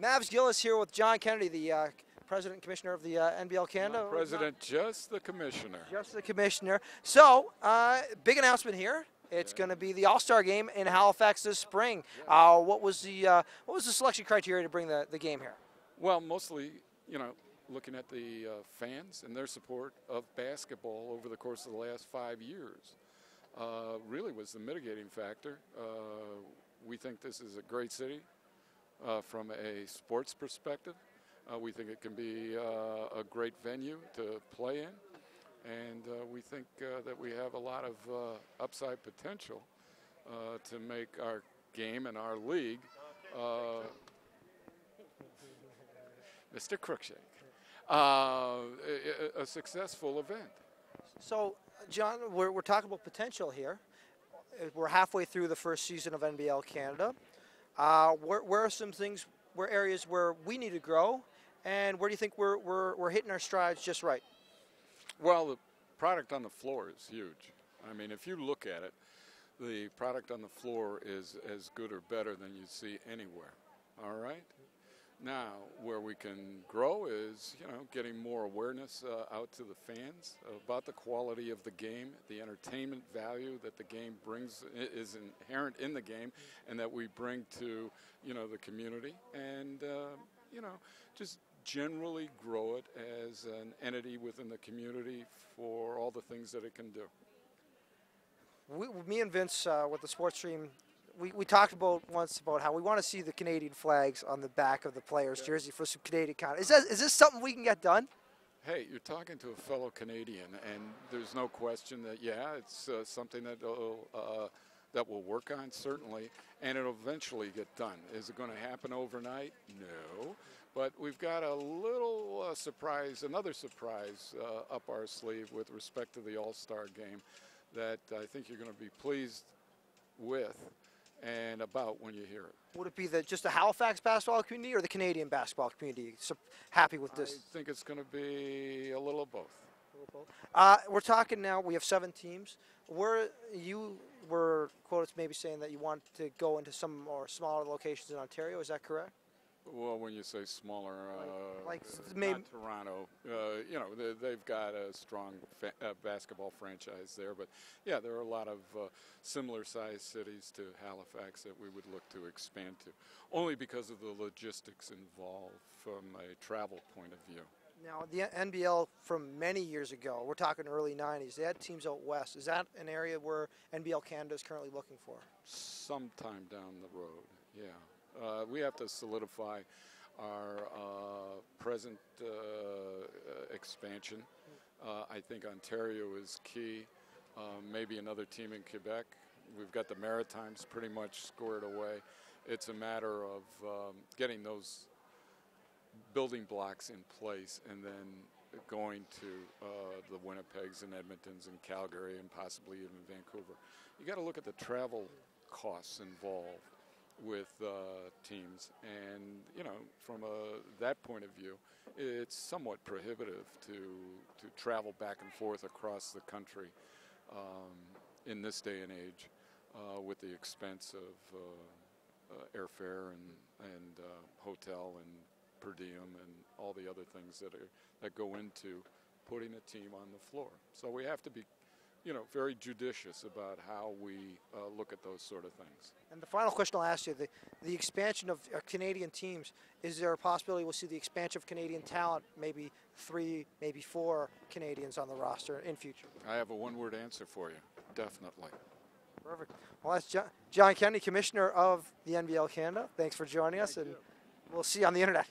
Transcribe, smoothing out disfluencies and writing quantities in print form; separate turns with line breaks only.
Mavs Gillis here with John Kennedy, the President and Commissioner of the NBL Canada.
Not president, just the Commissioner.
Just the Commissioner. So, big announcement here. It's going to be the All-Star game in Halifax this spring. What was the selection criteria to bring the game here?
Well, mostly, looking at the fans and their support of basketball over the course of the last 5 years really was the mitigating factor. We think this is a great city from a sports perspective. We think it can be a great venue to play in. And we think that we have a lot of upside potential to make our game and our league, Mr. Crookshank, a successful event.
So, John, we're talking about potential here. We're halfway through the first season of NBL Canada. Where are some things, where areas where we need to grow, and where do you think we're hitting our strides just right?
Well, the product on the floor is huge. I mean, if you look at it, the product on the floor is as good or better than you see anywhere. All right? Now, where we can grow is, getting more awareness out to the fans about the quality of the game, the entertainment value that the game brings is inherent in the game, and that we bring to, the community, and, just generally grow it as an entity within the community for all the things that it can do.
Me and Vince with the sports stream, we talked once about how we want to see the Canadian flags on the back of the player's jersey for some Canadian content. Is this something we can get done?
Hey, you're talking to a fellow Canadian, and there's no question that, it's something that we'll work on, certainly, and it'll eventually get done. Is it going to happen overnight? No. But we've got a little surprise, another surprise up our sleeve with respect to the All-Star game that I think you're going to be pleased with and about when you hear it.
Would it be just the Halifax basketball community or the Canadian basketball community happy with this?
I think it's going to be a little of both.
We're talking now, we have 7 teams. You were quoted maybe saying that you want to go into some more smaller locations in Ontario. Is that correct?
Well, when you say smaller,
like
not Toronto, they've got a strong basketball franchise there. But, yeah, there are a lot of similar-sized cities to Halifax that we would look to expand to, only because of the logistics involved from a travel point of view.
Now, the NBL from many years ago, we're talking early 90s, they had teams out west. Is that an area where NBL Canada is currently looking for?
Sometime down the road, yeah. We have to solidify our present expansion. I think Ontario is key. Maybe another team in Quebec. We've got the Maritimes pretty much squared away. It's a matter of getting those building blocks in place and then going to the Winnipegs and Edmontons and Calgary and possibly even Vancouver. You got to look at the travel costs involved with teams, and from that point of view, it's somewhat prohibitive to travel back and forth across the country in this day and age with the expense of airfare and hotel and per diem and all the other things that go into putting a team on the floor. So we have to be very judicious about how we look at those sort of things.
And the final question I'll ask you, the expansion of Canadian teams, is there a possibility we'll see the expansion of Canadian talent, maybe 3, maybe 4 Canadians on the roster in future?
I have a one-word answer for you, definitely.
Perfect. Well, that's John Kennedy, Commissioner of the NBL Canada. Thanks for joining us, and we'll see you on the internet.